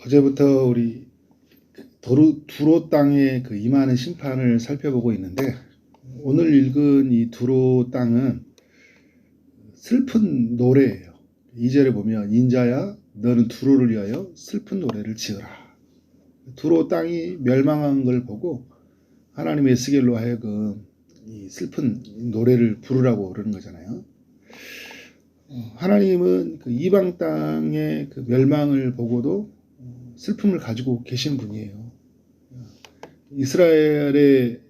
어제부터 우리 두로 땅에 그 임하는 심판을 살펴보고 있는데, 오늘 읽은 이 두로 땅은 슬픈 노래예요. 2절에 보면 인자야 너는 두로를 위하여 슬픈 노래를 지으라. 두로 땅이 멸망한 걸 보고 하나님의 에스겔로 하여금 이 슬픈 노래를 부르라고 그러는 거잖아요. 하나님은 그 이방 땅의 그 멸망을 보고도 슬픔을 가지고 계신 분이에요. 이스라엘의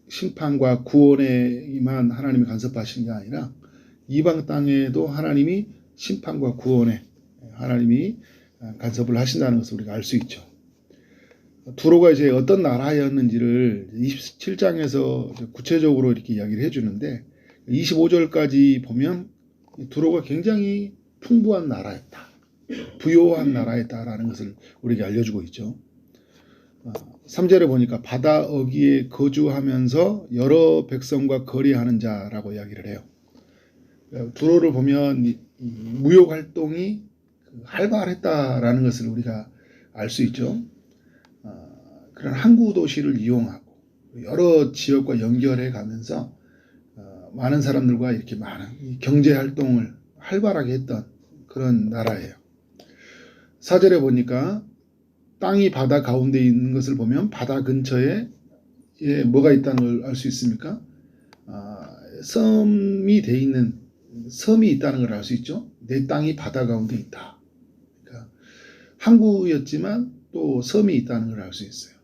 심판과 구원에만 하나님이 간섭하신 게 아니라 이방 땅에도 하나님이 심판과 구원에 하나님이 간섭을 하신다는 것을 우리가 알 수 있죠. 두로가 이제 어떤 나라였는지를 27장에서 구체적으로 이렇게 이야기를 해주는데, 25절까지 보면 두로가 굉장히 풍부한 나라였다, 부요한 나라였다라는 것을 우리에게 알려주고 있죠. 3절에 보니까 바다 어귀에 거주하면서 여러 백성과 거래하는 자라고 이야기를 해요. 두로를 보면 이 무역 활동이 활발했다라는 것을 우리가 알 수 있죠. 그런 항구 도시를 이용하고 여러 지역과 연결해 가면서 많은 사람들과 이렇게 많은 경제 활동을 활발하게 했던 그런 나라예요. 4절에 보니까 땅이 바다 가운데 있는 것을 보면 바다 근처에 뭐가 있다는 걸 알 수 있습니까? 섬이 돼 있는 섬이 있다는 걸 알 수 있죠. 내 땅이 바다 가운데 있다. 그러니까 항구였지만 또 섬이 있다는 걸 알 수 있어요.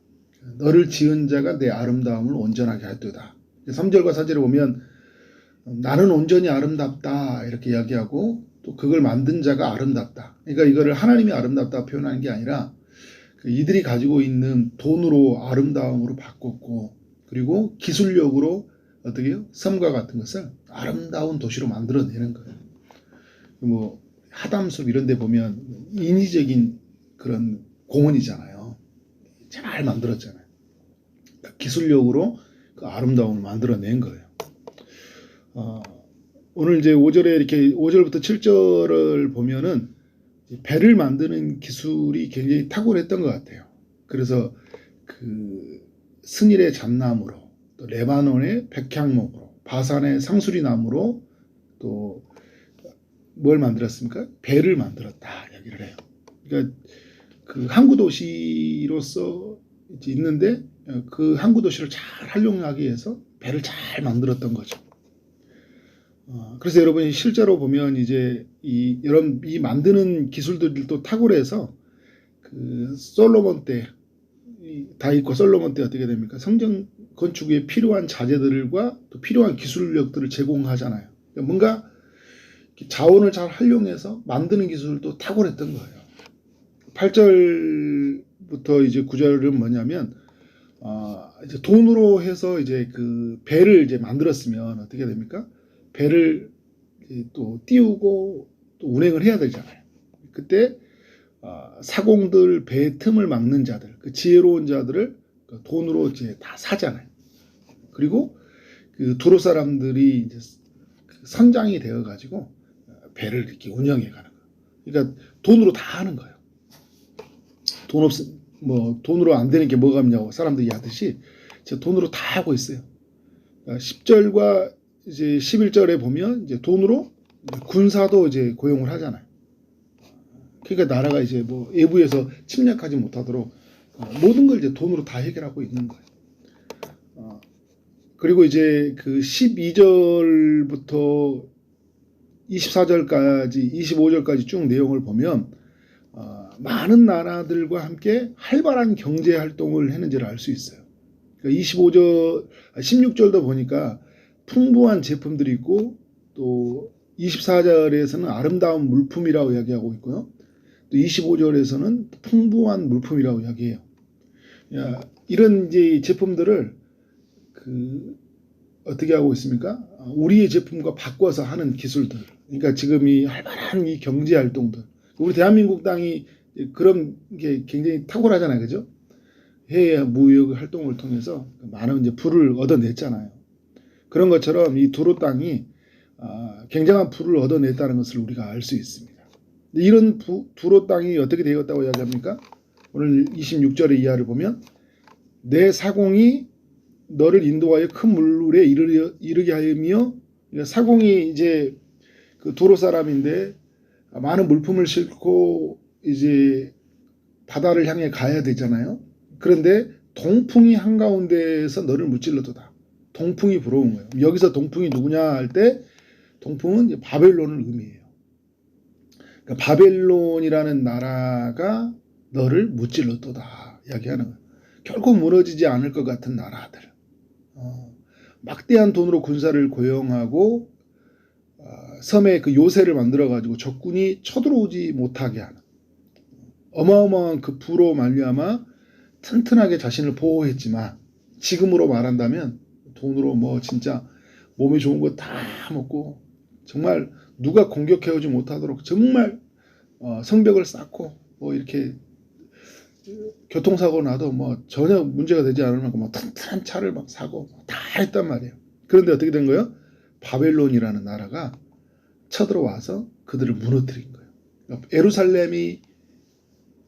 너를 지은 자가 내 아름다움을 온전하게 하였도다. 3절과 4절에 보면 나는 온전히 아름답다 이렇게 이야기하고, 또 그걸 만든 자가 아름답다. 그러니까 이거를 하나님이 아름답다 표현하는 게 아니라 이들이 가지고 있는 돈으로 아름다움으로 바꿨고, 그리고 기술력으로 어떻게 해요? 섬과 같은 것을 아름다운 도시로 만들어내는 거예요. 뭐 하담숲 이런 데 보면 인위적인 그런 공원이잖아요. 잘 만들었잖아요. 기술력으로 그 아름다움을 만들어낸 거예요. 오늘 이제 5절에 이렇게 5절부터 7절을 보면은 배를 만드는 기술이 굉장히 탁월했던 것 같아요. 그래서 그 스닐의 잣나무로, 또 레바논의 백향목으로, 바산의 상수리나무로 또 뭘 만들었습니까? 배를 만들었다 이야기를 해요. 그러니까 그 항구 도시로서 있는데 그 항구 도시를 잘 활용하기 위해서 배를 잘 만들었던 거죠. 그래서 여러분이 실제로 보면 이제 이 만드는 기술들도 탁월해서 그 솔로몬 때 다윗과 솔로몬 때 어떻게 됩니까? 성전 건축에 필요한 자재들과 또 필요한 기술력들을 제공하잖아요. 그러니까 뭔가 자원을 잘 활용해서 만드는 기술도 탁월했던 거예요. 8절부터 이제 9절은 뭐냐면 이제 돈으로 해서 이제 그 배를 이제 만들었으면 어떻게 됩니까? 배를 또 띄우고 또 운행을 해야 되잖아요. 그때 사공들 배 틈을 막는 자들, 그 지혜로운 자들을 돈으로 이제 다 사잖아요. 그리고 그 두로 사람들이 이제 선장이 되어 가지고 배를 이렇게 운영해 가는 거예요. 그러니까 돈으로 다 하는 거예요. 돈으로 안 되는 게 뭐가 있냐고 사람들이 하듯이 돈으로 다 하고 있어요. 10절과 이제 11절에 보면 이제 돈으로 군사도 이제 고용을 하잖아요. 그러니까 나라가 이제 뭐 외부에서 침략하지 못하도록 모든 걸 이제 돈으로 다 해결하고 있는 거예요. 그리고 이제 그 12절부터 24절까지 25절까지 쭉 내용을 보면 많은 나라들과 함께 활발한 경제 활동을 했는지를 알 수 있어요. 그러니까 16절도 보니까 풍부한 제품들이 있고, 또 24절에서는 아름다운 물품이라고 이야기하고 있고요. 또 25절에서는 풍부한 물품이라고 이야기해요. 이런 이제 제품들을 어떻게 하고 있습니까? 우리의 제품과 바꿔서 하는 기술들. 그러니까 지금 이 활발한 이 경제 활동들. 우리 대한민국 땅이 그런 게 굉장히 탁월하잖아요. 그죠? 해외 무역 활동을 통해서 많은 이제 부를 얻어냈잖아요. 그런 것처럼 이 두로 땅이 굉장한 부를 얻어냈다는 것을 우리가 알 수 있습니다. 이런 두로 땅이 어떻게 되었다고 이야기합니까? 오늘 26절의 이하를 보면 내 사공이 너를 인도하여 큰 물에 이르게 하며, 사공이 이제 그 두로 사람인데 많은 물품을 싣고 이제 바다를 향해 가야 되잖아요. 그런데 동풍이 한가운데에서 너를 무찔러도다. 동풍이 불어온 거예요. 여기서 동풍이 누구냐 할 때 동풍은 바벨론을 의미해요. 그러니까 바벨론이라는 나라가 너를 무찔러도다 이야기하는 거예요. 결국 무너지지 않을 것 같은 나라들. 막대한 돈으로 군사를 고용하고 섬에 그 요새를 만들어가지고 적군이 쳐들어오지 못하게 하는 어마어마한 그 부로 말미암아 튼튼하게 자신을 보호했지만, 지금으로 말한다면 돈으로 뭐 진짜 몸에 좋은 거 다 먹고 정말 누가 공격해오지 못하도록 정말 성벽을 쌓고 뭐 이렇게 교통사고 나도 뭐 전혀 문제가 되지 않을 만큼 뭐 튼튼한 차를 막 사고 다 했단 말이에요. 그런데 어떻게 된 거예요? 바벨론이라는 나라가 쳐들어와서 그들을 무너뜨린 거예요. 그러니까 예루살렘이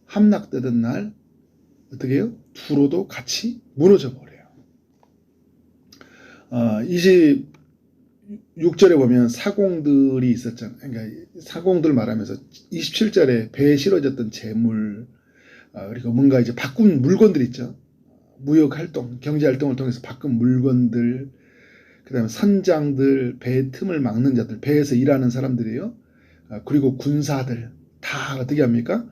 함락되던 날 어떻게 해요? 두로도 같이 무너져 버려요. 26절에 보면 사공들이 있었잖아요. 그러니까 사공들 말하면서 27절에 배에 실어졌던 재물, 그리고 뭔가 이제 바꾼 물건들 있죠. 무역 활동, 경제 활동을 통해서 바꾼 물건들, 그다음에 선장들, 배의 틈을 막는 자들, 배에서 일하는 사람들이에요. 그리고 군사들 다 어떻게 합니까?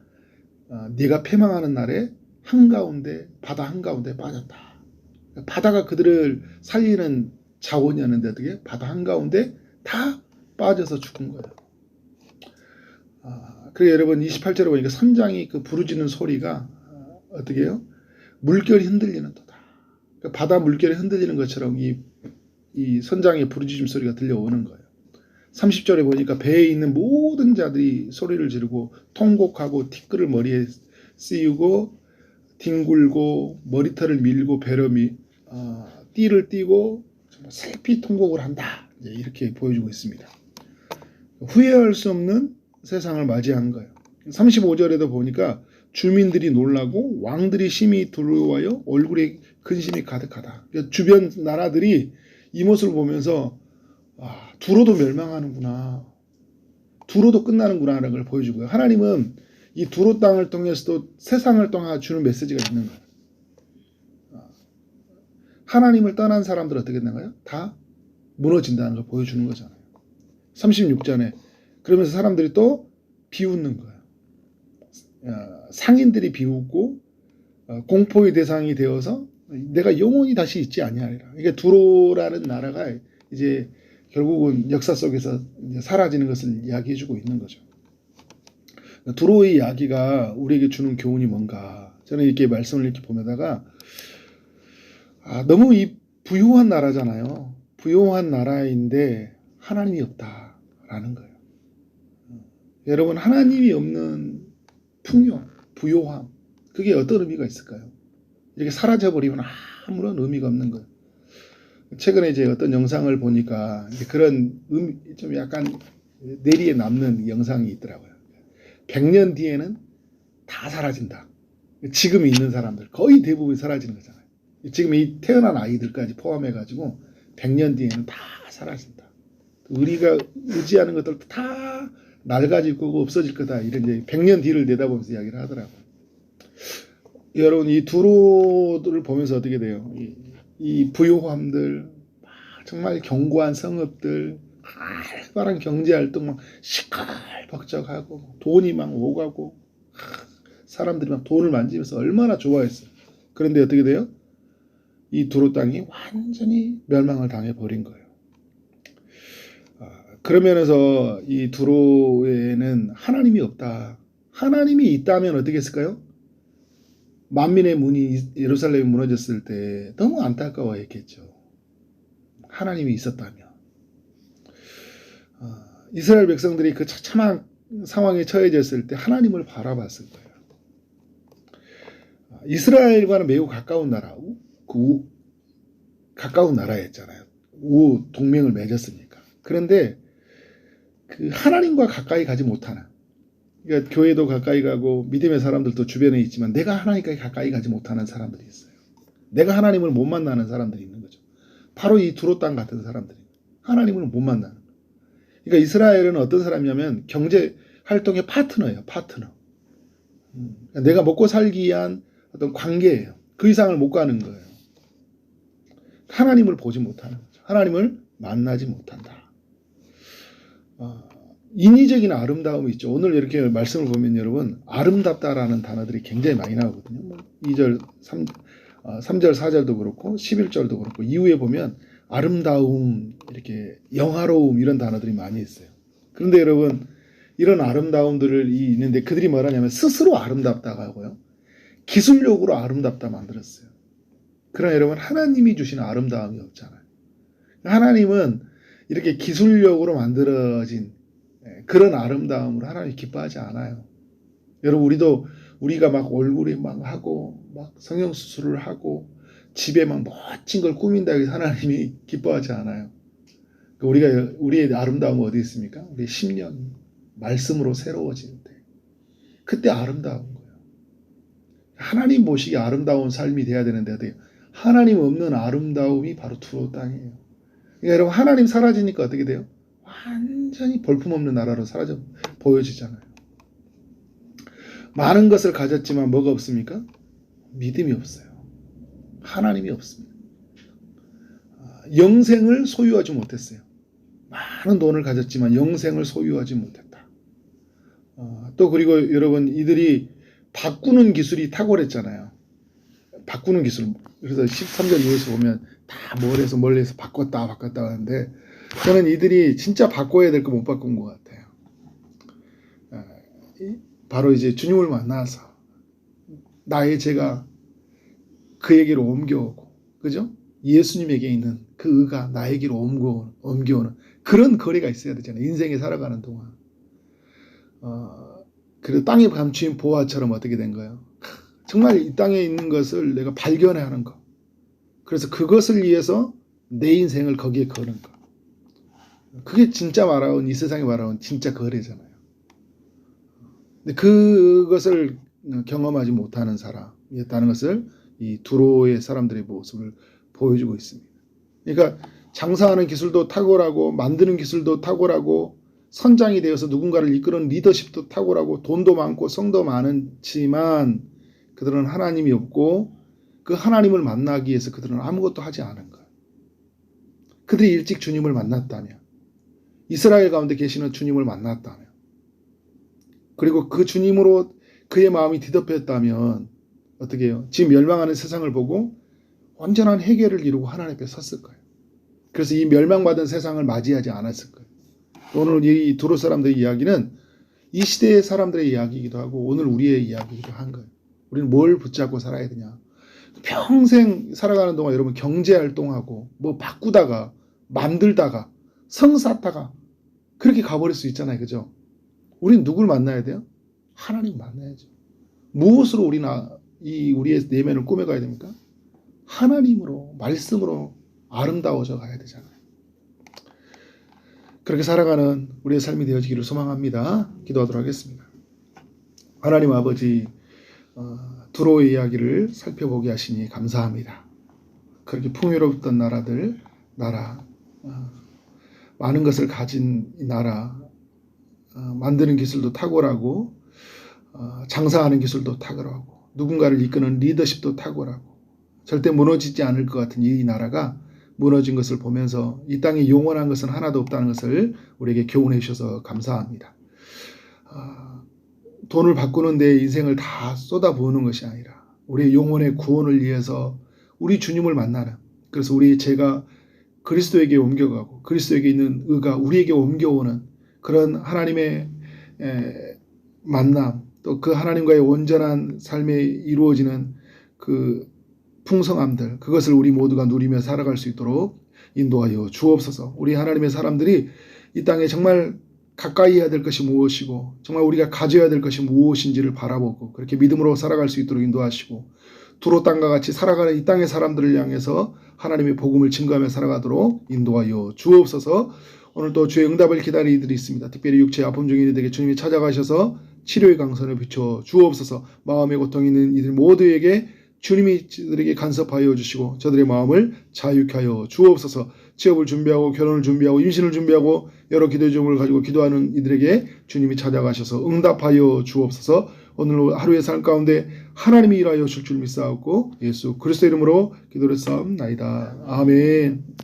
네가 패망하는 날에 한가운데, 바다 한가운데 빠졌다. 바다가 그들을 살리는 자원이었는데 어떻게 바다 한가운데 다 빠져서 죽은 거예요. 그래서 여러분 28절에 보니까 선장이 그 부르짖는 소리가 어떻게 해요? 물결이 흔들리는 도다. 그러니까 바다 물결이 흔들리는 것처럼 이 선장의 부르짖음 소리가 들려오는 거예요. 30절에 보니까 배에 있는 모든 자들이 소리를 지르고 통곡하고 티끌을 머리에 씌우고 뒹굴고 머리털을 밀고 배로 띠를 띠고 정말 슬피 통곡을 한다. 이렇게 보여주고 있습니다. 후회할 수 없는 세상을 맞이한 거예요. 35절에도 보니까 주민들이 놀라고 왕들이 심히 두려워하여 얼굴에 근심이 가득하다. 그러니까 주변 나라들이 이 모습을 보면서 두로도 멸망하는구나, 두로도 끝나는구나라는 걸 보여주고요. 하나님은 이 두로 땅을 통해서도 세상을 통해 주는 메시지가 있는 거예요. 하나님을 떠난 사람들 어떻게 되나요? 다 무너진다는 걸 보여주는 거잖아요. 36절에 그러면서 사람들이 또 비웃는 거예요. 상인들이 비웃고 공포의 대상이 되어서 내가 영원히 다시 있지 아니하리라. 이게 두로라는 나라가 이제 결국은 역사 속에서 이제 사라지는 것을 이야기해주고 있는 거죠. 두로의 이야기가 우리에게 주는 교훈이 뭔가, 저는 이렇게 말씀을 이렇게 보면다가 너무 이 부유한 나라잖아요. 부유한 나라인데 하나님이 없다라는 거예요. 여러분, 하나님이 없는 풍요, 부요함, 그게 어떤 의미가 있을까요? 이렇게 사라져버리면 아무런 의미가 없는 거예요. 최근에 이제 어떤 영상을 보니까 그런 좀 약간 뇌리에 남는 영상이 있더라고요. 100년 뒤에는 다 사라진다. 지금 있는 사람들 거의 대부분 사라지는 거잖아요. 지금 이 태어난 아이들까지 포함해가지고 100년 뒤에는 다 사라진다. 우리가 의지하는 것들도 다 낡아질 거고 없어질 거다. 이런 이제 100년 뒤를 내다보면서 이야기를 하더라고요. 여러분, 이 두로들을 보면서 어떻게 돼요? 이 부유함들, 정말 견고한 성읍들, 활발한 경제활동 막 시끌벅적하고 돈이 막 오가고 사람들이 막 돈을 만지면서 얼마나 좋아했어요. 그런데 어떻게 돼요? 이 두로 땅이 완전히 멸망을 당해버린 거예요. 그런 면에서 이 두로에는 하나님이 없다. 하나님이 있다면 어떻게 했을까요? 만민의 문이 예루살렘이 무너졌을 때 너무 안타까워했겠죠. 하나님이 있었다면. 이스라엘 백성들이 그 처참한 상황에 처해졌을 때 하나님을 바라봤을 거예요. 이스라엘과는 매우 가까운 나라, 가까운 나라였잖아요. 우호 동맹을 맺었으니까. 그런데 그 하나님과 가까이 가지 못하는, 그러니까 교회도 가까이 가고 믿음의 사람들도 주변에 있지만 내가 하나님께 가까이 가지 못하는 사람들이 있어요. 내가 하나님을 못 만나는 사람들이 있는 거죠. 바로 이 두로 땅 같은 사람들이 하나님을 못 만나는 거예요. 그러니까 이스라엘은 어떤 사람이냐면 경제 활동의 파트너예요. 파트너. 그러니까 내가 먹고 살기 위한 어떤 관계예요. 그 이상을 못 가는 거예요. 하나님을 보지 못하는 거죠. 하나님을 만나지 못한다. 인위적인 아름다움이 있죠. 오늘 이렇게 말씀을 보면 여러분 아름답다라는 단어들이 굉장히 많이 나오거든요. 2절, 3절, 4절도 그렇고 11절도 그렇고 이후에 보면 아름다움, 이렇게 영화로움 이런 단어들이 많이 있어요. 그런데 여러분 이런 아름다움들이 있는데 그들이 뭐라냐면 스스로 아름답다고 하고요. 기술력으로 아름답다 만들었어요. 그러나 여러분 하나님이 주시는 아름다움이 없잖아요. 하나님은 이렇게 기술력으로 만들어진 그런 아름다움으로 하나님이 기뻐하지 않아요. 여러분 우리가 막 얼굴에 막 하고 막 성형수술을 하고 집에 막 멋진 걸 꾸민다 해서 하나님이 기뻐하지 않아요. 우리의 아름다움은 어디 있습니까? 우리의 심령 말씀으로 새로워질 때 그때 아름다운 거예요. 하나님 보시기에 아름다운 삶이 돼야 되는데 어때요? 하나님 없는 아름다움이 바로 두로 땅이에요. 그러니까 여러분 하나님 사라지니까 어떻게 돼요? 완전히 볼품없는 나라로 사라져 보여지잖아요. 많은 것을 가졌지만 뭐가 없습니까? 믿음이 없어요. 하나님이 없습니다. 영생을 소유하지 못했어요. 많은 돈을 가졌지만 영생을 소유하지 못했다. 또 그리고 여러분 이들이 바꾸는 기술이 탁월했잖아요. 바꾸는 기술. 그래서 13절 이후에서 보면 다 멀리서 바꿨다 하는데 저는 이들이 진짜 바꿔야 될 거 못 바꾼 것 같아요. 바로 이제 주님을 만나서 나의 죄가 그에게로 옮겨오고, 그죠? 예수님에게 있는 그 의가 나에게로 옮겨오는 그런 거리가 있어야 되잖아요. 인생에 살아가는 동안. 그리고 땅에 감추인 보화처럼 어떻게 된 거예요? 정말 이 땅에 있는 것을 내가 발견하는 거. 그래서 그것을 위해서 내 인생을 거기에 거는 거. 그게 진짜 말하는 이 세상에 말하는 진짜 거래잖아요. 근데 그것을 경험하지 못하는 사람이었다는 것을 이 두로의 사람들의 모습을 보여주고 있습니다. 그러니까 장사하는 기술도 탁월하고 만드는 기술도 탁월하고 선장이 되어서 누군가를 이끄는 리더십도 탁월하고 돈도 많고 성도 많지만 그들은 하나님이 없고 그 하나님을 만나기 위해서 그들은 아무것도 하지 않은 거예요. 그들이 일찍 주님을 만났다면 이스라엘 가운데 계시는 주님을 만났다면 그리고 그 주님으로 그의 마음이 뒤덮였다면 어떻게 해요? 지금 멸망하는 세상을 보고 온전한 해결을 이루고 하나님 앞에 섰을 거예요. 그래서 이 멸망받은 세상을 맞이하지 않았을 거예요. 오늘 이 두로 사람들의 이야기는 이 시대의 사람들의 이야기이기도 하고 오늘 우리의 이야기이기도 한 거예요. 우리는 뭘 붙잡고 살아야 되냐. 평생 살아가는 동안 여러분 경제활동하고 뭐 바꾸다가 만들다가 성사다가 그렇게 가버릴 수 있잖아요. 그죠? 우리는 누굴 만나야 돼요? 하나님 만나야죠. 무엇으로 우리의 내면을 꾸며가야 됩니까? 하나님으로, 말씀으로 아름다워져 가야 되잖아요. 그렇게 살아가는 우리의 삶이 되어지기를 소망합니다. 기도하도록 하겠습니다. 하나님 아버지, 두로의 이야기를 살펴보게 하시니 감사합니다. 그렇게 풍요롭던 나라, 많은 것을 가진 이 나라, 만드는 기술도 탁월하고 장사하는 기술도 탁월하고 누군가를 이끄는 리더십도 탁월하고 절대 무너지지 않을 것 같은 이 나라가 무너진 것을 보면서 이 땅에 영원한 것은 하나도 없다는 것을 우리에게 교훈해 주셔서 감사합니다. 돈을 바꾸는 데 인생을 다 쏟아부으는 것이 아니라 우리의 영혼의 구원을 위해서 우리 주님을 만나는, 그래서 우리의 죄가 그리스도에게 옮겨가고 그리스도에게 있는 의가 우리에게 옮겨오는 그런 하나님의 만남, 또 그 하나님과의 온전한 삶에 이루어지는 그 풍성함들, 그것을 우리 모두가 누리며 살아갈 수 있도록 인도하여 주옵소서. 우리 하나님의 사람들이 이 땅에 정말 가까이 해야 될 것이 무엇이고 정말 우리가 가져야 될 것이 무엇인지를 바라보고 그렇게 믿음으로 살아갈 수 있도록 인도하시고 두로 땅과 같이 살아가는 이 땅의 사람들을 향해서 하나님의 복음을 증거하며 살아가도록 인도하여 주옵소서. 오늘도 주의 응답을 기다리는 이들이 있습니다. 특별히 육체의 아픔 중인 이들에게 주님이 찾아가셔서 치료의 강선을 비춰 주옵소서. 마음의 고통 있는 이들 모두에게 주님이 저들에게 간섭하여 주시고 저들의 마음을 자유케 하여 주옵소서. 취업을 준비하고 결혼을 준비하고 임신을 준비하고 여러 기도의 제목을 가지고 기도하는 이들에게 주님이 찾아가셔서 응답하여 주옵소서. 오늘 하루의 삶 가운데 하나님이 일하여 줄 줄 믿사옵고 예수 그리스도 이름으로 기도를 싸움나이다. 아멘.